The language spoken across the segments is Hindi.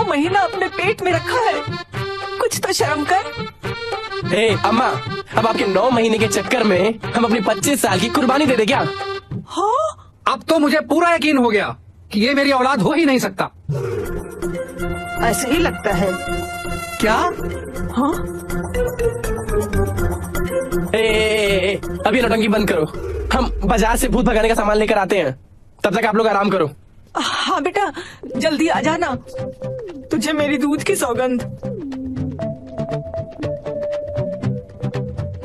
महीना अपने पेट में रखा है, कुछ तो शर्म कर। अम्मा, अब आपके 9 महीने के चक्कर में हम अपनी 25 साल की कुर्बानी दे दे क्या? हाँ, अब तो मुझे पूरा यकीन हो गया कि ये मेरी औलाद हो ही नहीं सकता। ऐसे ही लगता है क्या? हाँ? अभी नौटंकी बंद करो, हम बाजार से भूत भगाने का सामान लेकर आते हैं, तब तक आप लोग आराम करो। हाँ बेटा, जल्दी आ जाना, तुझे मेरी दूध की सौगंध।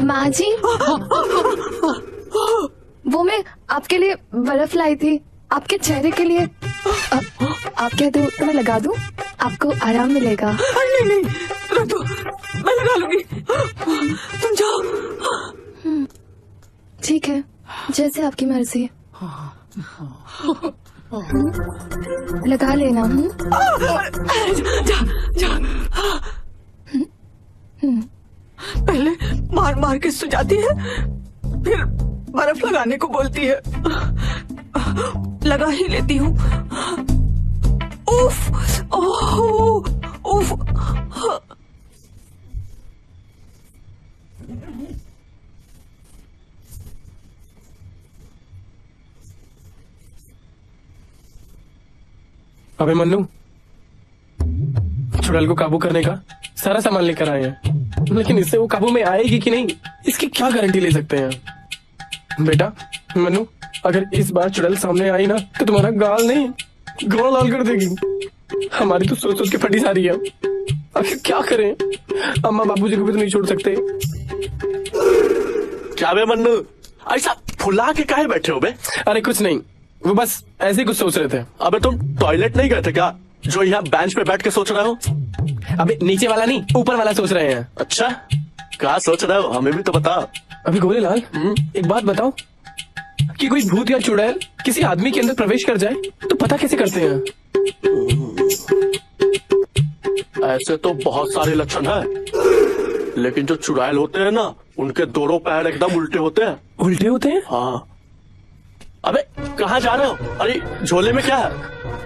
माँ जी, वो मैं आपके लिए बर्फ लाई थी, आपके चेहरे के लिए। आप क्या दो तो मैं लगा दूं, आपको आराम मिलेगा। नहीं नहीं, रख दो, मैं लगा लूंगी, तुम जाओ। ठीक है, जैसे आपकी मर्जी। लगा लेना। जा, जा। पहले मार मार के सुझाती है, फिर बर्फ लगाने को बोलती है। लगा ही लेती हूँ। उफ, ओह, उफ। अबे मन्नू, चुड़ैल को काबू करने का सारा सामान लेकर आए हैं, लेकिन इससे वो काबू में आएगी कि नहीं, इसकी क्या गारंटी ले सकते हैं? बेटा मन्नू, अगर इस बार चुड़ैल सामने आई ना तो तुम्हारा गाल नहीं गोल लाल कर देगी। हमारी तो सोच सोच के फटी सारी है, आखिर क्या करें? अम्मा बाबूजी को भी तो नहीं छोड़ सकते। क्या बे मन्नू, ऐसा फुला के काहे बैठे हो बे? अरे कुछ नहीं, वो बस ऐसे ही कुछ सोच रहे थे। अबे तुम टॉयलेट नहीं गए थे क्या, जो यहाँ बेंच पे बैठ के सोच रहे हो? अबे नीचे वाला नहीं, ऊपर वाला सोच रहे हैं। अच्छा, क्या सोच रहे हो, हमें भी तो बता। अभी गोरे लाल, एक बात बताओ कि कोई भूत या चुड़ैल किसी आदमी के अंदर प्रवेश कर जाए तो पता कैसे करते हैं? ऐसे तो बहुत सारे लक्षण है, लेकिन जो चुड़ैल होते हैं ना, उनके दोनों पैर एकदम उल्टे होते हैं। उल्टे होते हैं? हाँ। अबे कहाँ जा रहे हो? अरे झोले में क्या है?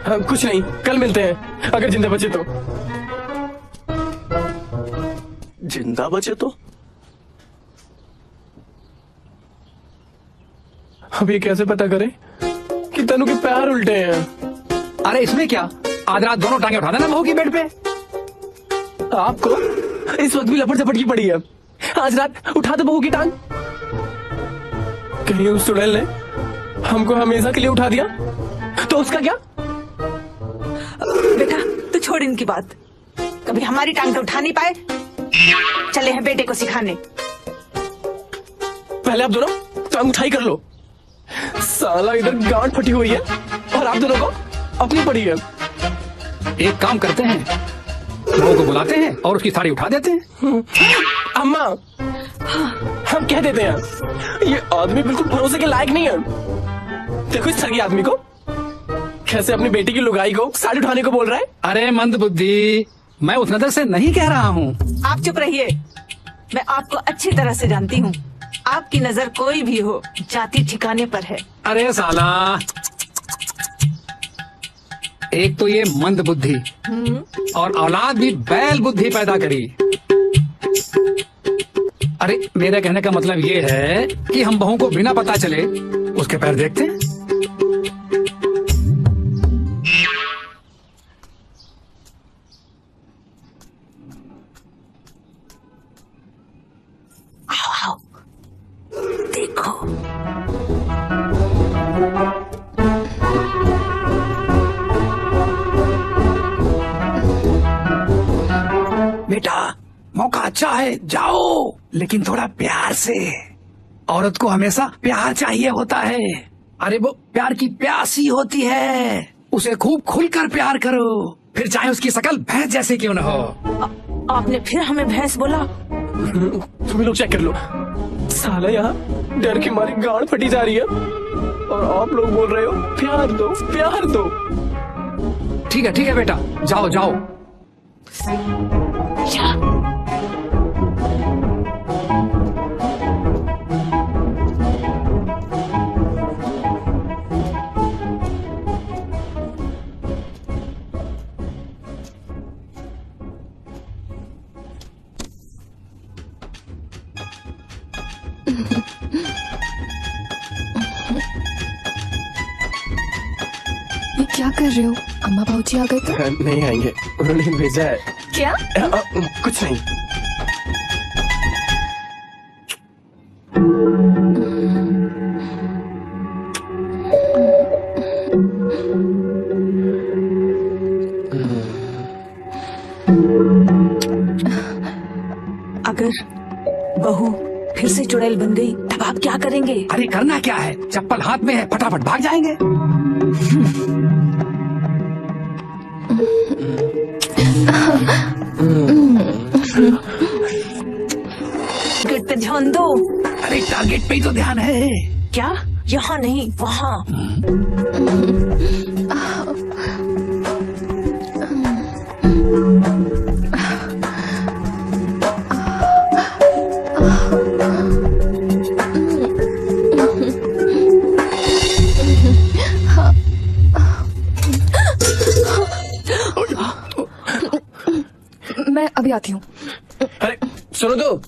हाँ, कुछ नहीं, कल मिलते हैं, अगर जिंदा बचे तो। जिंदा बचे तो? अब ये कैसे पता करें कि तनु के पैर उल्टे हैं? अरे इसमें क्या, आज रात दोनों टांगे उठा देना बहू की बेड पे। आपको इस वक्त भी लपट झपट की पड़ी है, आज रात उठा दो बहू की टांग। कहीं उस चुड़ैल ने हमको हमेशा के लिए उठा दिया तो उसका क्या? बेटा तू छोड़ इनकी बात, कभी हमारी टांग तो उठा नहीं पाए, चले हैं बेटे को सिखाने। पहले आप दोनों टांग उठाई कर लो, साला इधर गांठ फटी हुई है और आप दोनों को अपनी पड़ी है। एक काम करते हैं, बहू को बुलाते हैं और उसकी साड़ी उठा देते हैं। अम्मा, हम कह देते हैं ये आदमी बिल्कुल भरोसे के लायक नहीं है। देखो इस ठगी आदमी को, कैसे अपनी बेटी की लुगाई को साड़ी उठाने को बोल रहा है। अरे मंद बुद्धि, मैं उस नजर से नहीं कह रहा हूँ। आप चुप रहिए, मैं आपको अच्छी तरह से जानती हूँ, आपकी नजर कोई भी हो जाति ठिकाने पर है। अरे साला, एक तो ये मंद बुद्धि और औलाद भी बैल बुद्धि पैदा करी। अरे मेरे कहने का मतलब ये है कि हम बहू को बिना पता चले उसके पैर देखते हैं। आओ, देखो। बेटा मौका अच्छा है, जाओ, लेकिन थोड़ा प्यार से। औरत को हमेशा प्यार चाहिए होता है। अरे वो प्यार की प्यासी होती है, उसे खूब खुलकर प्यार करो, फिर चाहे उसकी शकल भैंस जैसी क्यों न हो। आपने फिर हमें भैंस बोला? तुम लोग चेक कर लो, साला यहाँ डर की मारी गांड फटी जा रही है और आप लोग बोल रहे हो प्यार दो प्यार दो। ठीक है बेटा, जाओ जाओ। कर रहे हो? अम्मा बाबूजी आ गए तो? नहीं आएंगे, उन्होंने भेजा है। क्या? कुछ नहीं। अगर बहू फिर से चुड़ैल बन गई तब आप क्या करेंगे? अरे करना क्या है, चप्पल हाथ में है, फटाफट भाग जाएंगे। टारगेट पे ध्यान दो। अरे टारगेट पे ही तो ध्यान है। क्या? यहाँ नहीं, वहाँ। मैं अभी आती हूँ। अरे सुनो तो,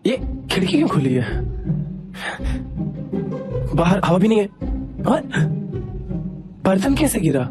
ये खिड़की क्यों खुली है? बाहर हवा भी नहीं है और बर्तन कैसे गिरा?